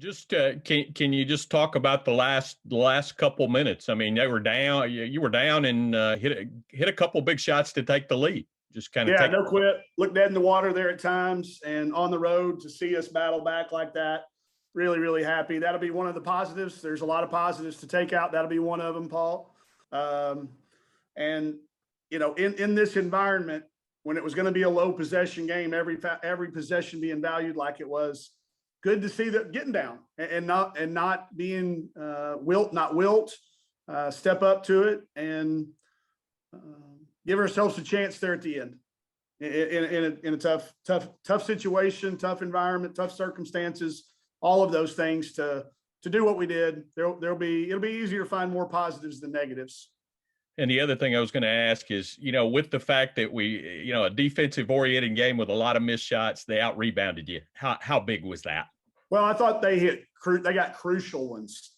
Just can you just talk about the last couple minutes? I mean, they were down. You were down and hit a couple big shots to take the lead. Just kind of Yeah, take. no quit. Look dead in the water there at times, and on the road to see us battle back like that. Really, really happy. That'll be one of the positives. There's a lot of positives to take out. That'll be one of them, Paul. Um, and in this environment, when it was going to be a low possession game, every possession being valued like it was, good to see that getting down and not being wilt, step up to it and give ourselves a chance there at the end in a tough situation, tough environment, tough circumstances, all of those things to do what we did. It'll be easier to find more positives than negatives. And the other thing I was going to ask is, with the fact that we, a defensive oriented game with a lot of missed shots, they out rebounded you. How big was that? Well, I thought they got crucial ones.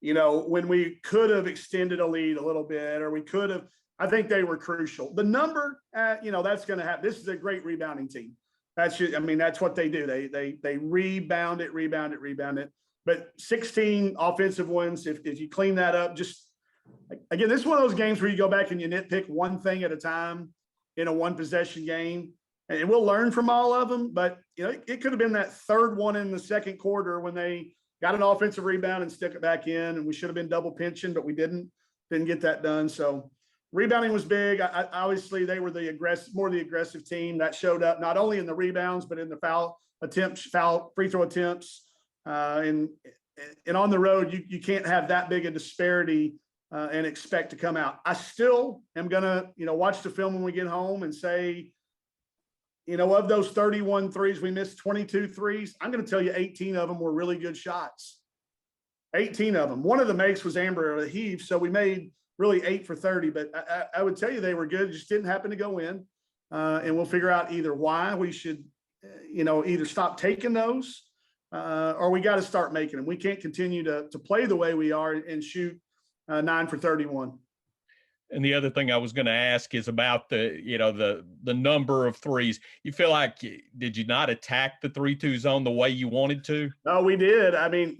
When we could have extended a lead a little bit, or we could have. I think they were crucial. The number, that's going to happen. This is a great rebounding team. That's what they do. They rebound it. But 16 offensive ones, if you clean that up, just again, this is one of those games where you go back and you nitpick one thing at a time in a one possession game. And we'll learn from all of them, but it could have been that third one in the second quarter when they got an offensive rebound and stick it back in, and we should have been double pinching, but we didn't get that done. So rebounding was big. Obviously, they were more the aggressive team that showed up not only in the rebounds but in the foul free throw attempts, and on the road you can't have that big a disparity and expect to come out. I still am gonna watch the film when we get home and say, of those 31 threes, we missed 22 threes. I'm going to tell you 18 of them were really good shots. 18 of them. One of the makes was Amber Heave, so we made really 8 for 30. But I would tell you they were good. It just didn't happen to go in. And we'll figure out either why we should, either stop taking those or we got to start making them. We can't continue to play the way we are and shoot 9 for 31. And the other thing I was going to ask is about the number of threes. You feel like, did you not attack the 3-2 zone the way you wanted to? No, we did. I mean,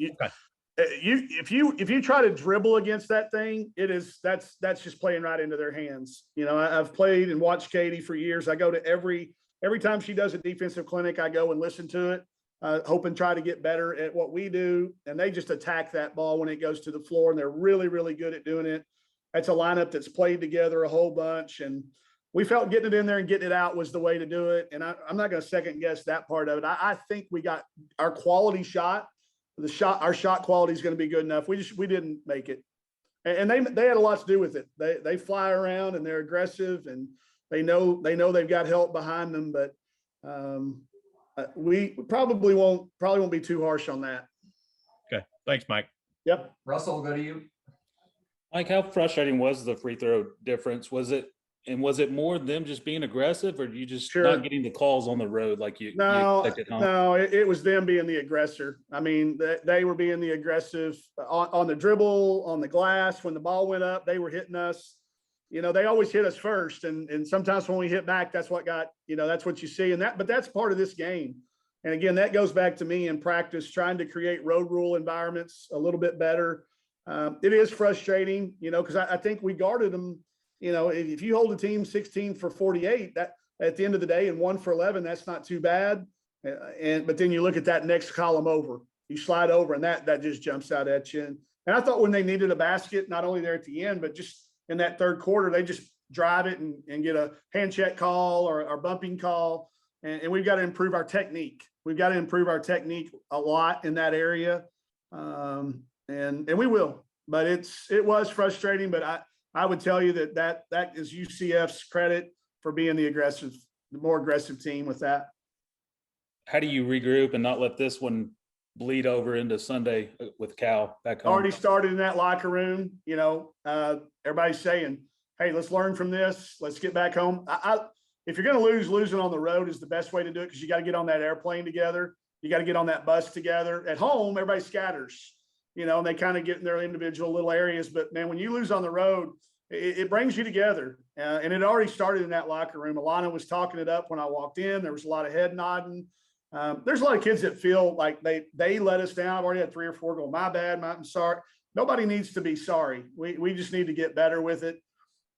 if you try to dribble against that thing, that's just playing right into their hands. I've played and watched Katie for years. I go to every time she does a defensive clinic, I go and listen to it, hope and try to get better at what we do. And they just attack that ball when it goes to the floor, and they're really, really good at doing it. That's a lineup that's played together a whole bunch, and we felt getting it in there and getting it out was the way to do it. And I'm not going to second guess that part of it. I think we got our quality shot. Our shot quality is going to be good enough. We didn't make it, and they had a lot to do with it. They fly around and they're aggressive, and they know they've got help behind them. But we probably won't be too harsh on that. Okay, thanks, Mike. Yep. Russell, go to you. Mike, how frustrating was the free throw difference? Was it more them just being aggressive, or you just not getting the calls on the road like you expected? No, it was them being the aggressor. I mean, they were being the aggressive on the dribble, on the glass. When the ball went up, they were hitting us. They always hit us first, and sometimes when we hit back, that's what that's what you see. But that's part of this game. And again, that goes back to me in practice, trying to create road rule environments a little bit better. It is frustrating, because I think we guarded them. If you hold a team 16 for 48, that at the end of the day, and 1 for 11, that's not too bad. But then you look at that next column over, you slide over, and that just jumps out at you. And I thought when they needed a basket, not only there at the end, but just in that third quarter, they just drive it and get a hand check call or bumping call. And we've got to improve our technique. We've got to improve our technique a lot in that area. And we will, but it was frustrating, but I would tell you that is UCF's credit for being the more aggressive team with that. How do you regroup and not let this one bleed over into Sunday with Cal back home? Already started in that locker room. Everybody's saying, hey, let's learn from this. Let's get back home. If you're going to losing on the road is the best way to do it, because you got to get on that airplane together. You got to get on that bus together. At home, everybody scatters. And they kind of get in their individual little areas. But, man, when you lose on the road, it brings you together. And it already started in that locker room. Alana was talking it up when I walked in. There was a lot of head nodding. There's a lot of kids that feel like they let us down. I've already had 3 or 4 go, my bad, I'm sorry. Nobody needs to be sorry. We just need to get better with it.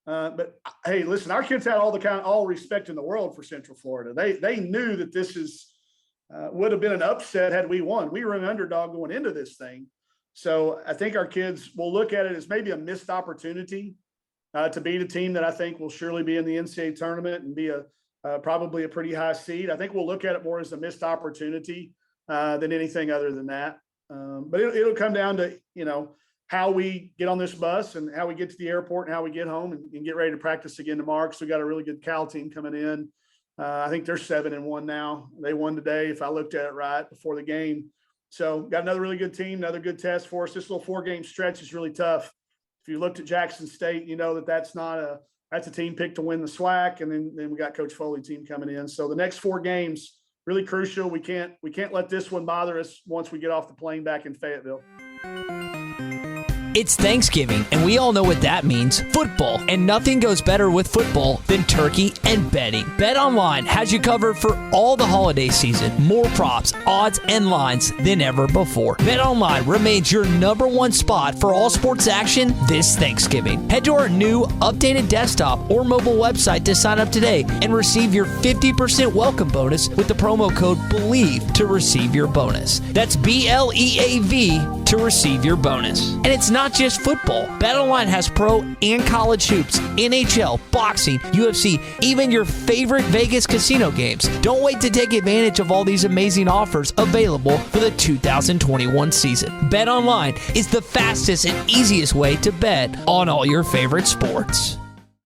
But hey, listen, our kids had all respect in the world for Central Florida. They knew that this would have been an upset had we won. We were an underdog going into this thing. So I think our kids will look at it as maybe a missed opportunity to beat a team that I think will surely be in the NCAA tournament and be probably a pretty high seed. I think we'll look at it more as a missed opportunity than anything other than that. But it'll come down to, how we get on this bus and how we get to the airport and how we get home and get ready to practice again tomorrow. So we got a really good Cal team coming in. I think they're 7-1 now. They won today, if I looked at it right before the game. So got another really good team, another good test for us. This little 4-game stretch is really tough. If you looked at Jackson State, you know that's a team picked to win the SWAC, and then we got Coach Foley team coming in. So the next 4 games really crucial. We can't let this one bother us once we get off the plane back in Fayetteville. It's Thanksgiving, and we all know what that means, football. And nothing goes better with football than turkey and betting. BetOnline has you covered for all the holiday season. More props, odds, and lines than ever before. BetOnline remains your #1 spot for all sports action this Thanksgiving. Head to our new updated desktop or mobile website to sign up today and receive your 50% welcome bonus with the promo code BELIEVE to receive your bonus. That's BLEAV to receive your bonus. And it's not just football. BetOnline has pro and college hoops, NHL, boxing, UFC, even your favorite Vegas casino games. Don't wait to take advantage of all these amazing offers available for the 2021 season. BetOnline is the fastest and easiest way to bet on all your favorite sports.